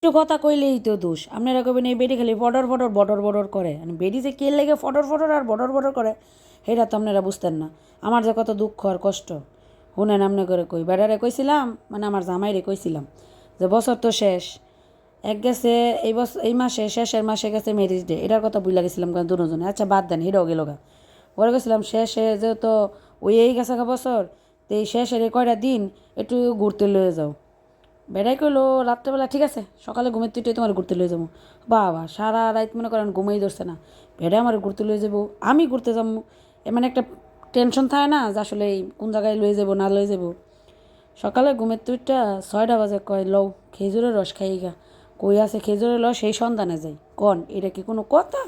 একটু কথা কইলেই তো দোষ। আপনারা কবেন এই বেডি খালি ফটর ফটর বটর বটর করে, মানে বেডি যে কে লেগে ফটর ফটর আর বটর বটর করে সেটা তো আপনারা বুঝতেন না। আমার যে কত দুঃখ আর কষ্ট শুনেন আমনে করে কই। বেড়ারে কইছিলাম, মানে আমার জামাইরে কইছিলাম যে বছর তো শেষ, এক গেছে এই বছর, এই মাসে শেষের মাসে গেছে ম্যারেজ ডে, এটার কথা বুঝলা গেছিলাম কারণ দুজনে। আচ্ছা বাদ দেন, এটাও গেল গা। পরে গেছিলাম শেষে যেহেতু ওই এই গেছে বছর, তো এই শেষের এই কয়টা দিন একটু ঘুরতে লয়ে যাও। বেড়াই কইলো রাত্রেবেলা, ঠিক আছে সকালে ঘুমের তুইটাই তোমার ঘুরতে লয়ে যাবো। বাবা সারা রাত মনে করেন ঘুমেই ধরছে না, ভেড়া আমার ঘুরতে লয়ে যাবো, আমি ঘুরতে যাবো, মানে একটা টেনশন থাকে না যে আসলে কোন জায়গায় লয়ে যাবো না লয়ে যাবো। সকালে ঘুমের তুইটা 6টা বাজে কয় লও খেজুরের রস খাই গা। কই আছে খেজুরের রস, সেই সন্ধানে যাই। কন এটা কি কোনো কথা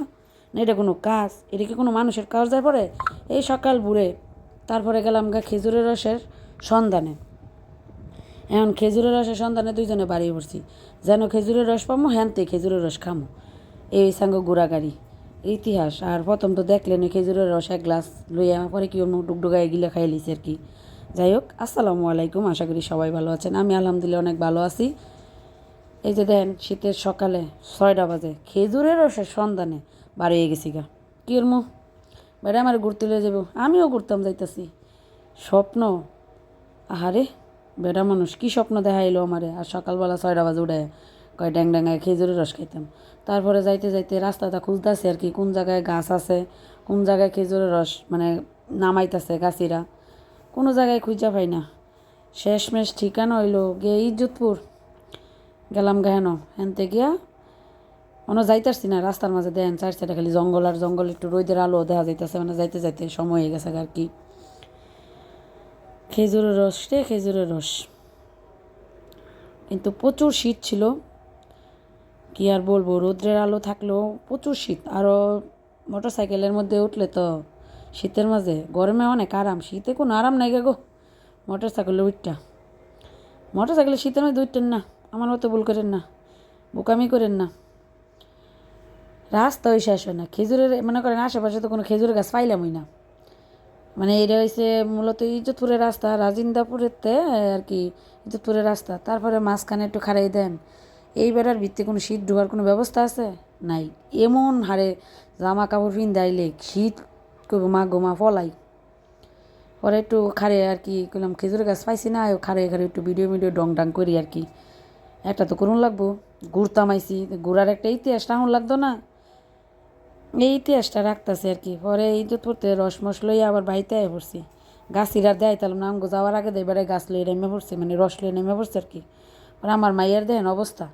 না, এটা কোনো কাজ, এটা কি কোনো মানুষের কাজ যায় পরে? এই সকাল বুড়ে তারপরে গেলাম গা খেজুরের রসের সন্ধানে। এখন খেজুরের রসের সন্ধানে দুইজনে বাড়িয়ে পড়ছি, যেন খেজুরের রস পামো হ্যানতে খেজুরের রস খামো। এই সাঙ্গ গুড়াগাড়ি ইতিহাস। আর প্রথম তো দেখলেন খেজুরের রস এক গ্লাস লইয়া, পরে কি অন্য ডুগডুগায় গিলে খাই লিছি আর কি। যাই হোক, আসসালামু আলাইকুম, আশা করি সবাই ভালো আছেন। আমি আলহামদুলিল্লাহ অনেক ভালো আছি। এই যে দেন শীতের সকালে 6টা বাজে খেজুরের রসের সন্ধানে বাড়িয়ে গেছি গা। কি ওর মুখ বেড়া আমার ঘুরতে লয়ে যাবো, আমিও ঘুরতাম যাইতাছি। স্বপ্ন, আহারে বেটা মানুষ কী স্বপ্ন দেখাইলো আমারে। আর সকালবেলা 6টা বাজে উঠে কয় ড্যাং ড্যাঙ্গায় খেজুরের রস খাইতাম। তারপরে যাইতে যাইতে রাস্তাটা খুঁজতেছে আর কি, কোন জায়গায় গাছ আছে, কোন জায়গায় খেজুরের রস মানে নামাইতেছে গাছিরা, কোনো জায়গায় খুঁজা পাই না। শেষমেশ ঠিকানা হইলো গিয়ে ইজ্জতপুর। গেলাম হেন হেনতে গিয়া মনে যাইতারছি না, রাস্তার মাঝে দেন 4 সাইডে খালি জঙ্গল আর জঙ্গল, একটু রোদের আলো দেখা যাইতেছে, মানে যাইতে যাইতে সময় হয়ে গেছে আর কি। খেজুরের রস রে খেজুরের রস, কিন্তু প্রচুর শীত ছিল। কি আর বলবো, রৌদ্রের আলো থাকলেও প্রচুর শীত। আরও মোটর সাইকেলের মধ্যে উঠলে তো শীতের মাঝে, গরমে অনেক আরাম, শীতে কোনো আরাম নাই গো। মোটর সাইকেলে উঠটা, মোটর সাইকেলে শীতের মধ্যে উঠতেন না, আমার মতো ভুল করেন না, বোকামি করেন না। রাস্তা ওই শেষ হয় না খেজুরের, মনে করেন আশেপাশে তো কোনো খেজুরের গাছ পাইলামই না। মানে এটা হয়েছে মূলত ইজ্জতপুরের রাস্তা, রাজিন্দাপুরেরতে আর কি, ইজ্জতপুরের রাস্তা। তারপরে মাঝখানে একটু খাড়াই দেন, এই বেড়ার ভিত্তি কোনো শীত ঢোকার কোনো ব্যবস্থা আছে? নাই। এমন হারে জামা কাপড় পিন্ধাইলে শীত করবো মা গোমা ফলাই। পরে একটু খারে আর কি করলাম, খেজুরের গাছ পাইছি না, খারে খারে একটু ভিডিও ভিডিও ডং ডাং করি আর কি। একটা তো করুন লাগবো, ঘুরতাম আইসি, ঘুরার একটা ইতিহাস রাখুন লাগতো না, এই ইতিহাসটা রাখতেছে আর কি। পরে ইজ্জত পড়তে রসমস লইয়া আবার বাড়িতে আয় পড়ছি। গাছিরা দেয় তাহলে নাম যাওয়ার আগে দেয় বেড়ায় গাছ লইয়ে নেমে পড়ছে, মানে রস লইয়ে নেমে পড়ছে আর কি। পরে আমার মাইয়ার দেন অবস্থা,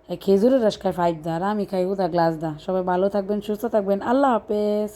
এই খেজুরের রস খায় 5 দা আর আমি খাই উদা গ্লাস দা। সবাই ভালো থাকবেন, সুস্থ থাকবেন, আল্লাহ হাফেজ।